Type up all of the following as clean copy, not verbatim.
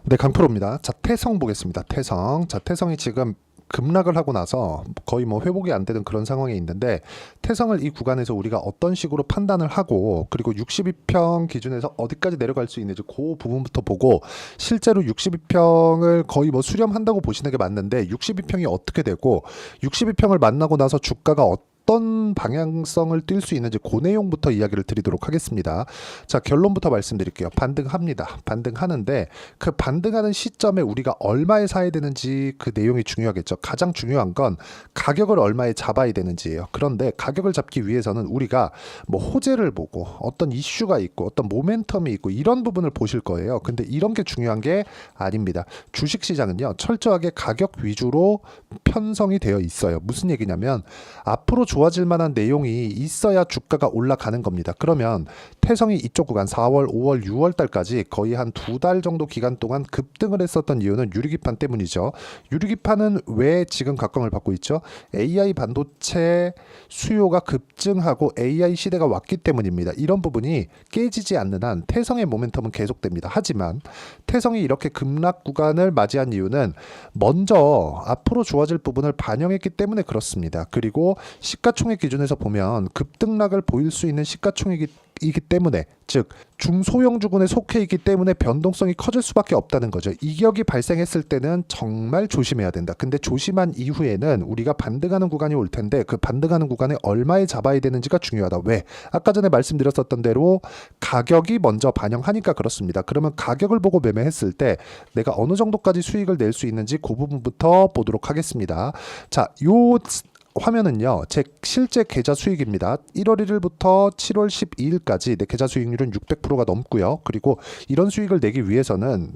네, 강프로입니다. 자, 태성 보겠습니다. 태성. 자, 태성이 지금 급락을 하고 나서 거의 뭐 회복이 안 되는 그런 상황에 있는데, 태성을 이 구간에서 우리가 어떤 식으로 판단을 하고, 그리고 62평 기준에서 어디까지 내려갈 수 있는지 그 부분부터 보고, 실제로 62평을 거의 뭐 수렴한다고 보시는 게 맞는데, 62평이 어떻게 되고 62평을 만나고 나서 주가가 어떤 방향성을 띨 수 있는지 그 내용부터 이야기를 드리도록 하겠습니다. 자, 결론부터 말씀드릴게요. 반등합니다. 반등하는데 그 반등하는 시점에 우리가 얼마에 사야 되는지 그 내용이 중요하겠죠. 가장 중요한 건 가격을 얼마에 잡아야 되는지예요. 그런데 가격을 잡기 위해서는 우리가 뭐 호재를 보고 어떤 이슈가 있고 어떤 모멘텀이 있고 이런 부분을 보실 거예요. 근데 이런 게 중요한 게 아닙니다. 주식시장은요, 철저하게 가격 위주로 편성이 되어 있어요. 무슨 얘기냐면 앞으로 좋아질 만한 내용이 있어야 주가가 올라가는 겁니다. 그러면 태성이 이쪽 구간 4월, 5월, 6월 달까지 거의 한 2달 정도 기간 동안 급등을 했었던 이유는 유리기판 때문이죠. 유리기판은 왜 지금 각광을 받고 있죠? AI 반도체 수요가 급증하고 AI 시대가 왔기 때문입니다. 이런 부분이 깨지지 않는 한 태성의 모멘텀은 계속됩니다. 하지만 태성이 이렇게 급락 구간을 맞이한 이유는 먼저 앞으로 좋아질 부분을 반영했기 때문에 그렇습니다. 그리고 시가총액 기준에서 보면 급등락을 보일 수 있는 시가총액이기 때문에, 즉 중소형주군에 속해 있기 때문에 변동성이 커질 수밖에 없다는 거죠. 이격이 발생했을 때는 정말 조심해야 된다. 근데 조심한 이후에는 우리가 반등하는 구간이 올 텐데 그 반등하는 구간에 얼마에 잡아야 되는지가 중요하다. 왜? 아까 전에 말씀드렸었던 대로 가격이 먼저 반영하니까 그렇습니다. 그러면 가격을 보고 매매했을 때 내가 어느 정도까지 수익을 낼 수 있는지 그 부분부터 보도록 하겠습니다. 자, 요 화면은요, 제 실제 계좌 수익입니다. 1월 1일부터 7월 12일까지 내 계좌 수익률은 600%가 넘고요. 그리고 이런 수익을 내기 위해서는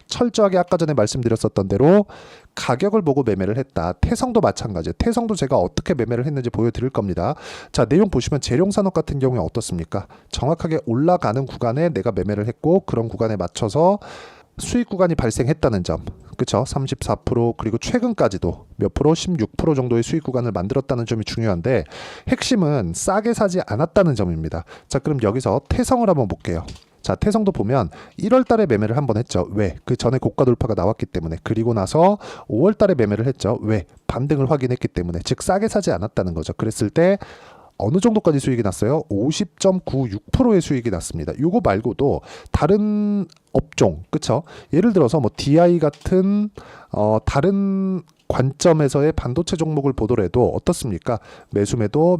철저하게 아까 전에 말씀드렸었던 대로 가격을 보고 매매를 했다. 태성도 마찬가지예요. 태성도 제가 어떻게 매매를 했는지 보여드릴 겁니다. 자, 내용 보시면 재룡산업 같은 경우에 어떻습니까? 정확하게 올라가는 구간에 내가 매매를 했고 그런 구간에 맞춰서 수익 구간이 발생했다는 점, 그쵸? 34% 그리고 최근까지도 몇 프로? 16% 정도의 수익 구간을 만들었다는 점이 중요한데, 핵심은 싸게 사지 않았다는 점입니다. 자, 그럼 여기서 태성을 한번 볼게요. 자, 태성도 보면 1월 달에 매매를 한번 했죠. 왜? 그 전에 고가 돌파가 나왔기 때문에. 그리고 나서 5월 달에 매매를 했죠. 왜? 반등을 확인했기 때문에. 즉 싸게 사지 않았다는 거죠. 그랬을 때 어느 정도까지 수익이 났어요? 50.96%의 수익이 났습니다. 요거 말고도 다른 업종, 그쵸? 예를 들어서 뭐 DI 같은 다른 관점에서의 반도체 종목을 보더라도 어떻습니까? 매수매도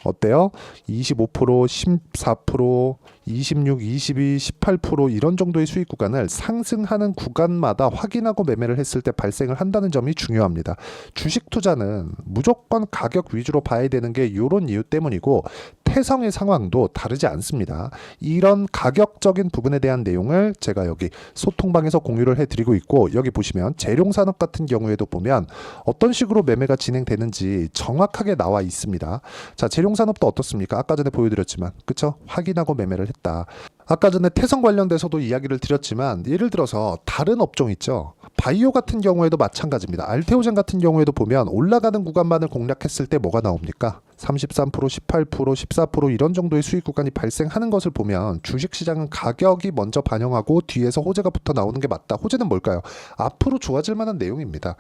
어때요? 25%, 14%, 26, 22, 18% 이런 정도의 수익 구간을 상승하는 구간마다 확인하고 매매를 했을 때 발생을 한다는 점이 중요합니다. 주식 투자는 무조건 가격 위주로 봐야 되는 게 이런 이유 때문이고, 태성의 상황도 다르지 않습니다. 이런 가격적인 부분에 대한 내용을 제가 여기 소통방에서 공유를 해드리고 있고, 여기 보시면 재룡산업 같은 경우에도 보면 어떤 식으로 매매가 진행되는지 정확하게 나와 있습니다. 자, 재룡산업도 어떻습니까? 아까 전에 보여드렸지만, 그쵸? 확인하고 매매를 했다. 아까 전에 태성 관련돼서도 이야기를 드렸지만, 예를 들어서 다른 업종 있죠? 바이오 같은 경우에도 마찬가지입니다. 알테오젠 같은 경우에도 보면 올라가는 구간만을 공략했을 때 뭐가 나옵니까? 33%, 18%, 14% 이런 정도의 수익 구간이 발생하는 것을 보면 주식시장은 가격이 먼저 반영하고 뒤에서 호재가 붙어 나오는 게 맞다. 호재는 뭘까요? 앞으로 좋아질 만한 내용입니다.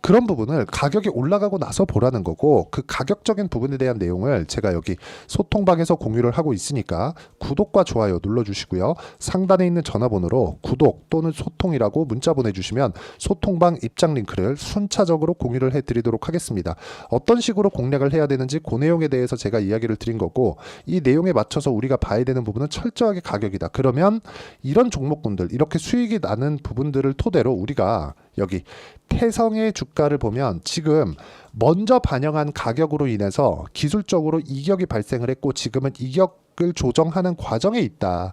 그런 부분을 가격이 올라가고 나서 보라는 거고, 그 가격적인 부분에 대한 내용을 제가 여기 소통방에서 공유를 하고 있으니까 구독과 좋아요 눌러주시고요. 상단에 있는 전화번호로 구독 또는 소통이라고 문자 보내주시면 소통방 입장 링크를 순차적으로 공유를 해드리도록 하겠습니다. 어떤 식으로 공략을 해야 되는지 그 내용에 대해서 제가 이야기를 드린 거고, 이 내용에 맞춰서 우리가 봐야 되는 부분은 철저하게 가격이다. 그러면 이런 종목군들, 이렇게 수익이 나는 부분들을 토대로 우리가 여기 태성의 주가를 보면 지금 먼저 반영한 가격으로 인해서 기술적으로 이격이 발생을 했고, 지금은 이격을 조정하는 과정에 있다.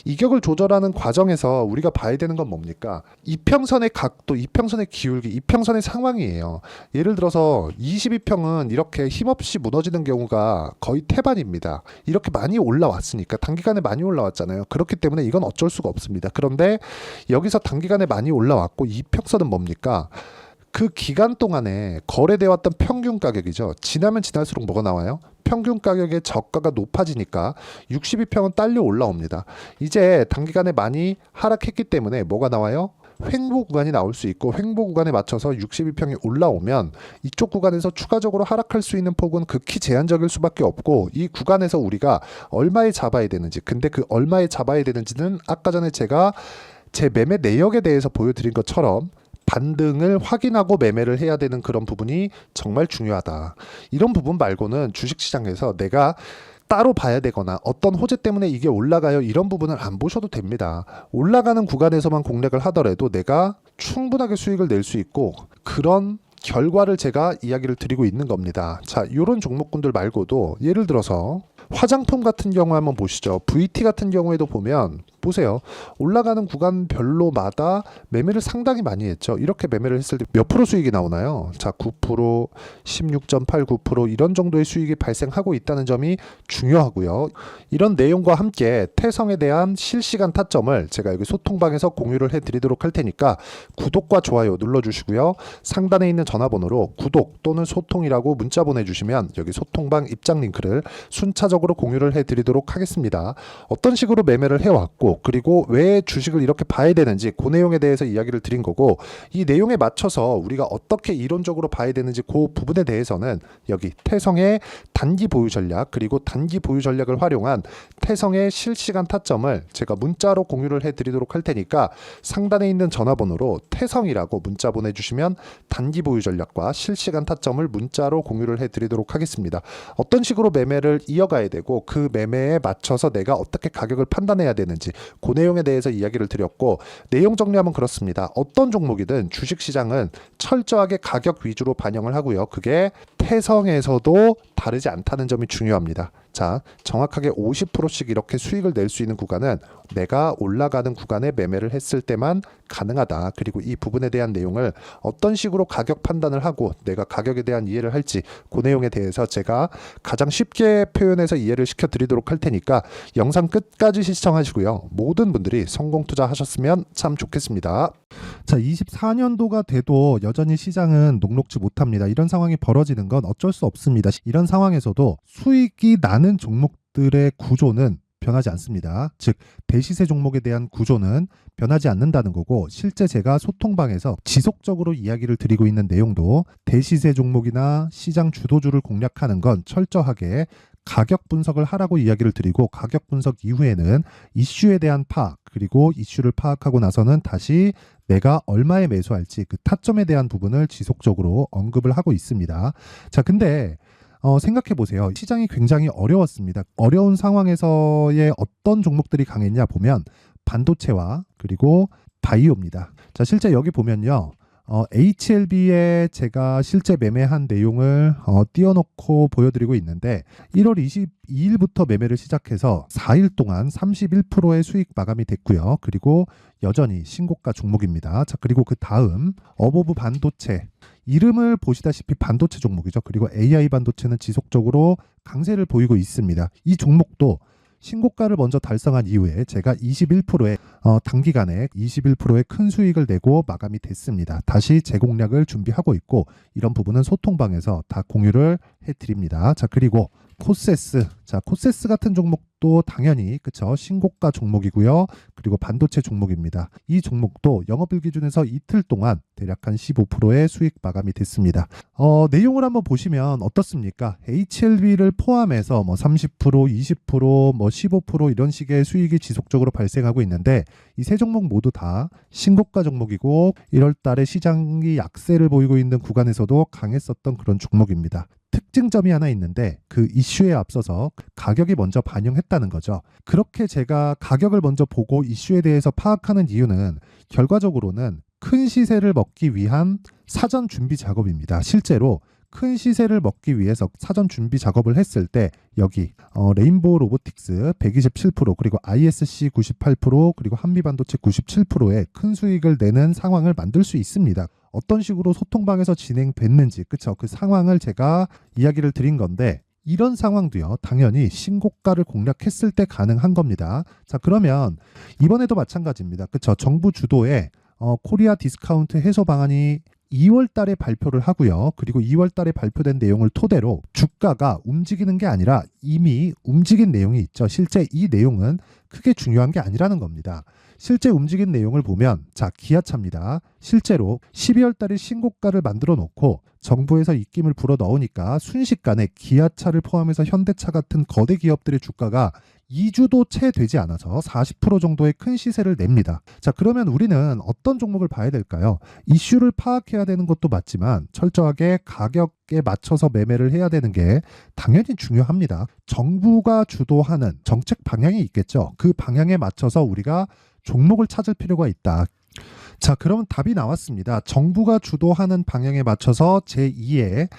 이격을 조절하는 과정에서 우리가 봐야 되는 건 뭡니까? 이평선의 각도, 이평선의 기울기, 이평선의 상황이에요. 예를 들어서 22평은 이렇게 힘없이 무너지는 경우가 거의 태반입니다. 이렇게 많이 올라왔으니까, 단기간에 많이 올라왔잖아요. 그렇기 때문에 이건 어쩔 수가 없습니다. 그런데 여기서 단기간에 많이 올라왔고, 이평선은 뭡니까? 그 기간 동안에 거래되어 왔던 평균 가격이죠. 지나면 지날수록 뭐가 나와요? 평균 가격의 저가가 높아지니까 62평은 딸려 올라옵니다. 이제 단기간에 많이 하락했기 때문에 뭐가 나와요? 횡보 구간이 나올 수 있고 횡보 구간에 맞춰서 62평이 올라오면 이쪽 구간에서 추가적으로 하락할 수 있는 폭은 극히 제한적일 수밖에 없고 이 구간에서 우리가 얼마에 잡아야 되는지, 근데 그 얼마에 잡아야 되는지는 아까 전에 제가 제 매매 내역에 대해서 보여드린 것처럼 반등을 확인하고 매매를 해야 되는 그런 부분이 정말 중요하다. 이런 부분 말고는 주식시장에서 내가 따로 봐야 되거나 어떤 호재 때문에 이게 올라가요 이런 부분을 안 보셔도 됩니다. 올라가는 구간에서만 공략을 하더라도 내가 충분하게 수익을 낼 수 있고 그런 결과를 제가 이야기를 드리고 있는 겁니다. 자, 이런 종목군들 말고도 예를 들어서 화장품 같은 경우 한번 보시죠. VT 같은 경우에도 보면 보세요. 올라가는 구간별로마다 매매를 상당히 많이 했죠. 이렇게 매매를 했을 때 몇 프로 수익이 나오나요? 자, 9%, 16.89% 이런 정도의 수익이 발생하고 있다는 점이 중요하고요. 이런 내용과 함께 태성에 대한 실시간 타점을 제가 여기 소통방에서 공유를 해드리도록 할 테니까 구독과 좋아요 눌러주시고요. 상단에 있는 전화번호로 구독 또는 소통이라고 문자 보내주시면 여기 소통방 입장 링크를 순차적으로 공유를 해드리도록 하겠습니다. 어떤 식으로 매매를 해왔고 그리고 왜 주식을 이렇게 봐야 되는지 그 내용에 대해서 이야기를 드린 거고, 이 내용에 맞춰서 우리가 어떻게 이론적으로 봐야 되는지 그 부분에 대해서는 여기 태성의 단기 보유 전략 그리고 단기 보유 전략을 활용한 태성의 실시간 타점을 제가 문자로 공유를 해드리도록 할 테니까 상단에 있는 전화번호로 태성이라고 문자 보내주시면 단기 보유 전략과 실시간 타점을 문자로 공유를 해드리도록 하겠습니다. 어떤 식으로 매매를 이어가야 되고 그 매매에 맞춰서 내가 어떻게 가격을 판단해야 되는지 그 내용에 대해서 이야기를 드렸고, 내용 정리하면 그렇습니다. 어떤 종목이든 주식시장은 철저하게 가격 위주로 반영을 하고요. 그게 태성에서도 다르지 않다는 점이 중요합니다. 자, 정확하게 50%씩 이렇게 수익을 낼 수 있는 구간은 내가 올라가는 구간에 매매를 했을 때만 가능하다. 그리고 이 부분에 대한 내용을 어떤 식으로 가격 판단을 하고 내가 가격에 대한 이해를 할지 그 내용에 대해서 제가 가장 쉽게 표현해서 이해를 시켜드리도록 할 테니까 영상 끝까지 시청하시고요. 모든 분들이 성공 투자하셨으면 참 좋겠습니다. 자, 24년도가 돼도 여전히 시장은 녹록지 못합니다. 이런 상황이 벌어지는 건 어쩔 수 없습니다. 이런 상황에서도 수익이 나는 종목들의 구조는 변하지 않습니다. 즉 대시세 종목에 대한 구조는 변하지 않는다는 거고, 실제 제가 소통방에서 지속적으로 이야기를 드리고 있는 내용도 대시세 종목이나 시장 주도주를 공략하는 건 철저하게 가격 분석을 하라고 이야기를 드리고, 가격 분석 이후에는 이슈에 대한 파악, 그리고 이슈를 파악하고 나서는 다시 내가 얼마에 매수할지 그 타점에 대한 부분을 지속적으로 언급을 하고 있습니다. 자, 근데 생각해 보세요. 시장이 굉장히 어려웠습니다. 어려운 상황에서의 어떤 종목들이 강했냐 보면 반도체와 그리고 바이오입니다. 자, 실제 여기 보면요. HLB에 제가 실제 매매한 내용을 띄워놓고 보여드리고 있는데 1월 22일부터 매매를 시작해서 4일 동안 31%의 수익 마감이 됐고요. 그리고 여전히 신고가 종목입니다. 자, 그리고 그 다음 어보브 반도체, 이름을 보시다시피 반도체 종목이죠. 그리고 AI 반도체는 지속적으로 강세를 보이고 있습니다. 이 종목도 신고가를 먼저 달성한 이후에 제가 21%의 단기간에 21%의 큰 수익을 내고 마감이 됐습니다. 다시 재공략을 준비하고 있고, 이런 부분은 소통방에서 다 공유를 해드립니다. 자, 그리고 코세스, 자, 코세스 같은 종목도 당연히 그쵸, 신고가 종목이고요. 그리고 반도체 종목입니다. 이 종목도 영업일 기준에서 이틀 동안 대략 한 15%의 수익 마감이 됐습니다. 내용을 한번 보시면 어떻습니까? HLB를 포함해서 뭐 30%, 20%, 뭐 15% 이런 식의 수익이 지속적으로 발생하고 있는데, 이 세 종목 모두 다 신고가 종목이고 1월 달에 시장이 약세를 보이고 있는 구간에서도 강했었던 그런 종목입니다. 특징점이 하나 있는데 그 이슈에 앞서서 가격이 먼저 반영했다는 거죠. 그렇게 제가 가격을 먼저 보고 이슈에 대해서 파악하는 이유는 결과적으로는 큰 시세를 먹기 위한 사전 준비 작업입니다. 실제로 큰 시세를 먹기 위해서 사전 준비 작업을 했을 때 여기 레인보우 로보틱스 127%, 그리고 ISC 98%, 그리고 한미반도체 97%의 큰 수익을 내는 상황을 만들 수 있습니다. 어떤 식으로 소통방에서 진행됐는지, 그쵸? 그 상황을 제가 이야기를 드린 건데, 이런 상황도요, 당연히 신고가를 공략했을 때 가능한 겁니다. 자, 그러면 이번에도 마찬가지입니다. 그쵸? 정부 주도의 코리아 디스카운트 해소 방안이 2월 달에 발표를 하고요. 그리고 2월 달에 발표된 내용을 토대로 주가가 움직이는 게 아니라 이미 움직인 내용이 있죠. 실제 이 내용은 크게 중요한 게 아니라는 겁니다. 실제 움직인 내용을 보면 자, 기아차입니다. 실제로 12월 달에 신고가를 만들어 놓고 정부에서 입김을 불어 넣으니까 순식간에 기아차를 포함해서 현대차 같은 거대 기업들의 주가가 2주도 채 되지 않아서 40% 정도의 큰 시세를 냅니다. 자, 그러면 우리는 어떤 종목을 봐야 될까요? 이슈를 파악해야 되는 것도 맞지만 철저하게 가격에 맞춰서 매매를 해야 되는 게 당연히 중요합니다. 정부가 주도하는 정책 방향이 있겠죠. 그 방향에 맞춰서 우리가 종목을 찾을 필요가 있다. 자, 그러면 답이 나왔습니다. 정부가 주도하는 방향에 맞춰서 제2의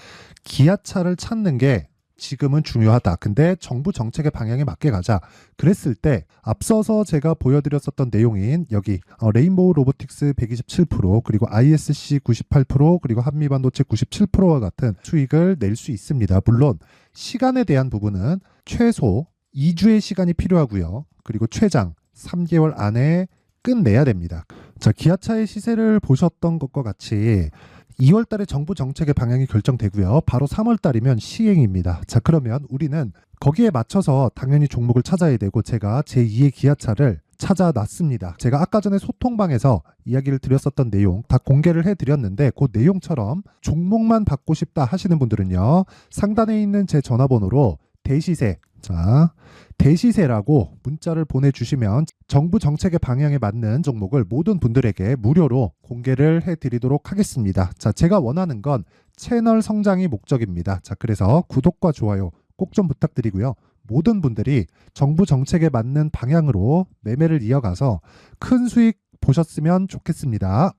기아차를 찾는 게 지금은 중요하다. 근데 정부 정책의 방향에 맞게 가자. 그랬을 때 앞서서 제가 보여드렸었던 내용인 여기 레인보우 로보틱스 127% 그리고 ISC 98% 그리고 한미반도체 97%와 같은 수익을 낼 수 있습니다. 물론 시간에 대한 부분은 최소 2주의 시간이 필요하고요. 그리고 최장 3개월 안에 끝내야 됩니다. 자, 기아차의 시세를 보셨던 것과 같이 2월 달에 정부 정책의 방향이 결정되고요. 바로 3월 달이면 시행입니다. 자, 그러면 우리는 거기에 맞춰서 당연히 종목을 찾아야 되고 제가 제2의 기아차를 찾아놨습니다. 제가 아까 전에 소통방에서 이야기를 드렸었던 내용 다 공개를 해드렸는데 그 내용처럼 종목만 받고 싶다 하시는 분들은요. 상단에 있는 제 전화번호로 대시세, 자, 대시세라고 문자를 보내주시면 정부 정책의 방향에 맞는 종목을 모든 분들에게 무료로 공개를 해드리도록 하겠습니다. 자, 제가 원하는 건 채널 성장이 목적입니다. 자, 그래서 구독과 좋아요 꼭 좀 부탁드리고요. 모든 분들이 정부 정책에 맞는 방향으로 매매를 이어가서 큰 수익 보셨으면 좋겠습니다.